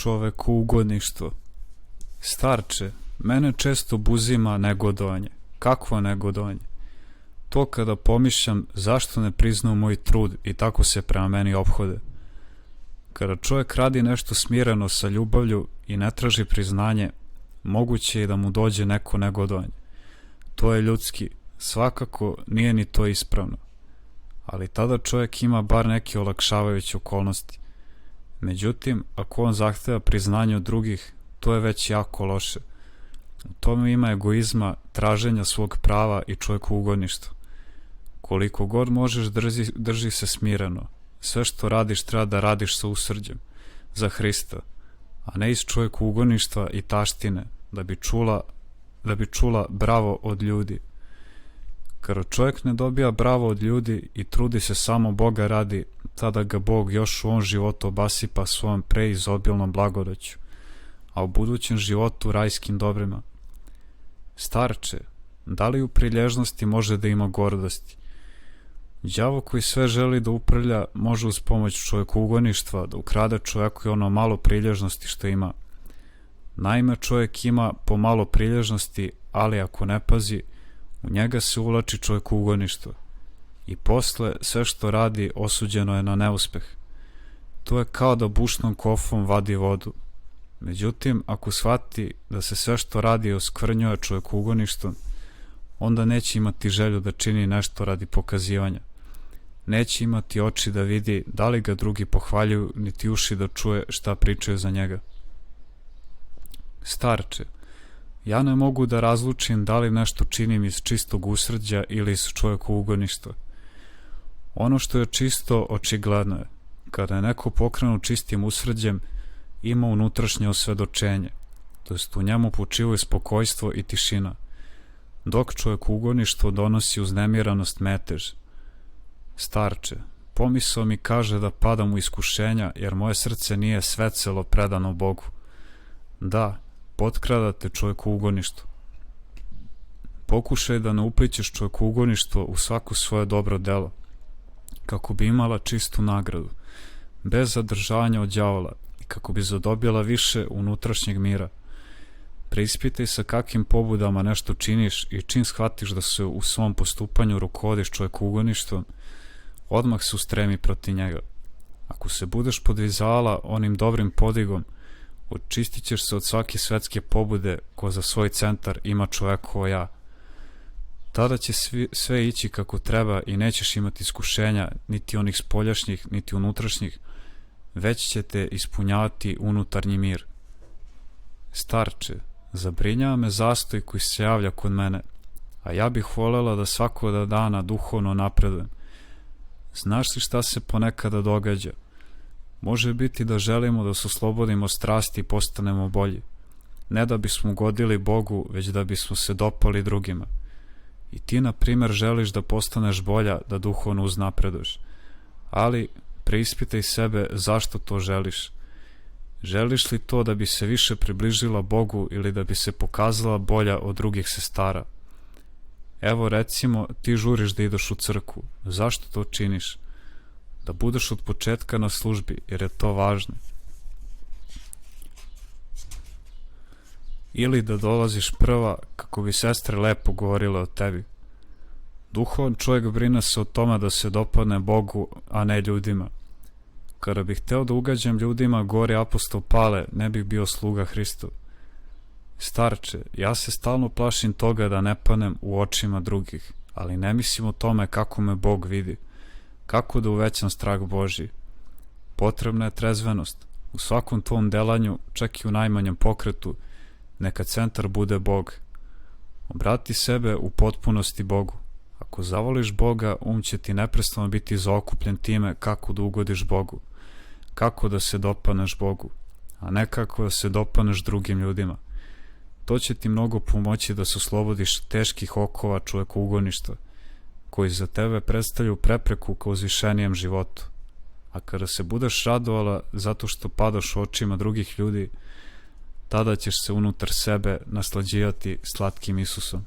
Čovekuugodništvo. Starče, mene često buzima negodovanje. Kakvo negodovanje? To kada pomišljam zašto ne priznaju moj trud i tako se prema meni ophode. Kada čovjek radi nešto smireno sa ljubavlju i ne traži priznanje, moguće je da mu dođe neko negodovanje. To je ljudski, svakako nije ni to ispravno. Ali tada čovjek ima bar neke olakšavajuće okolnosti. Međutim, ako on zahteva priznanje od drugih, to je već jako loše. U tome ima egoizma, traženja svog prava i čovjekuugodništva. Koliko god možeš, drži se smireno. Sve što radiš treba da radiš sa usrđem, za Hrista, a ne iz čovjekuugodništva i taštine, da bi čula bravo od ljudi. Kada čovjek ne dobija bravo od ljudi i trudi se samo Boga radi, tada ga Bog još u ovom životu obasipa svojom preizobilnom blagodaću, a u budućem životu rajskim dobrima. Starče, da li u prilježnosti može da ima gordosti? Đavo koji sve želi da upravlja može uz pomoć čovjekuugodništva da ukrade čovjeku i ono malo prilježnosti što ima. Naime, čovjek ima po malo prilježnosti, ali ako ne pazi, u njega se uvlači čovjekuugodništvo. I posle sve što radi osuđeno je na neuspeh. To je kao da bušnom kofom vadi vodu. Međutim, ako shvati da se sve što radi oskvrnjuje čovjekuugodništvom, onda neće imati želju da čini nešto radi pokazivanja. Neće imati oči da vidi da li ga drugi pohvaljuju, niti uši da čuje šta pričaju za njega. Starče, ja ne mogu da razlučim da li nešto činim iz čistog usrđa ili iz čovjekuugodništva. Ono što je čisto, očigledno je. Kada je neko pokrenut čistim usrđem, ima unutrašnje osvedočenje, to jest u njemu počivaju spokojstvo i tišina, dok čovjekuugodništvo donosi uznemiranost, metež. Starče, pomisao mi kaže da padam u iskušenja, jer moje srce nije svecelo predano Bogu. Da, potkradate čovjekuugodništvo. Pokušaj da ne uplićeš čovjekuugodništvo u svako svoje dobro delo, kako bi imala čistu nagradu, bez zadržavanja od đavola i kako bi zadobila više unutrašnjeg mira. Preispitaj sa kakvim pobudama nešto činiš i čim shvatiš da se u svom postupanju rukovodiš čovjekuugodništvom, odmah se ustremi protiv njega. Ako se budeš podvizala onim dobrim podigom, očistit ćeš se od svake svetske pobude ko za svoj centar ima čovekovo ja. Tada će sve ići kako treba i nećeš imati iskušenja, niti onih spoljašnjih, niti unutrašnjih, već će te ispunjavati unutarnji mir. Starče, zabrinjava me zastoj koji se javlja kod mene, a ja bih voljela da svakoga dana duhovno napredujem. Znaš li šta se ponekada događa? Može biti da želimo da se oslobodimo strasti i postanemo bolji. Ne da bismo ugodili Bogu, već da bismo se dopali drugima. I ti, na primjer, želiš da postaneš bolja, da duhovno uznapreduješ. Ali preispitaj sebe zašto to želiš. Želiš li to da bi se više približila Bogu ili da bi se pokazala bolja od drugih sestara? Evo, recimo, ti žuriš da ideš u crkvu. Zašto to činiš? Da budeš od početka na službi, jer je to važno. Ili da dolaziš prva kako bi sestre lepo govorile o tebi. Duhovan čovjek brine se o tome da se dopadne Bogu, a ne ljudima. Kada bih hteo da ugađam ljudima, govori apostol Pale, ne bih bio sluga Hristu. Starče, ja se stalno plašim toga da ne padnem u očima drugih, ali ne mislim o tome kako me Bog vidi, kako da uvećam strah Božji. Potrebna je trezvenost. U svakom tvom delanju, čak i u najmanjem pokretu, neka centar bude Bog. Obrati sebe u potpunosti Bogu. Ako zavoliš Boga, će ti neprestano biti zaokupljen time kako da ugodiš Bogu, kako da se dopadneš Bogu, a ne kako da se dopadneš drugim ljudima. To će ti mnogo pomoći da se oslobodiš teških okova čovjekuugodništva, koji za tebe predstavljaju prepreku ka uzvišenijem životu. A kada se budeš radovala zato što padaš u očima drugih ljudi, tada ćeš se unutar sebe naslađivati slatkim Isusom.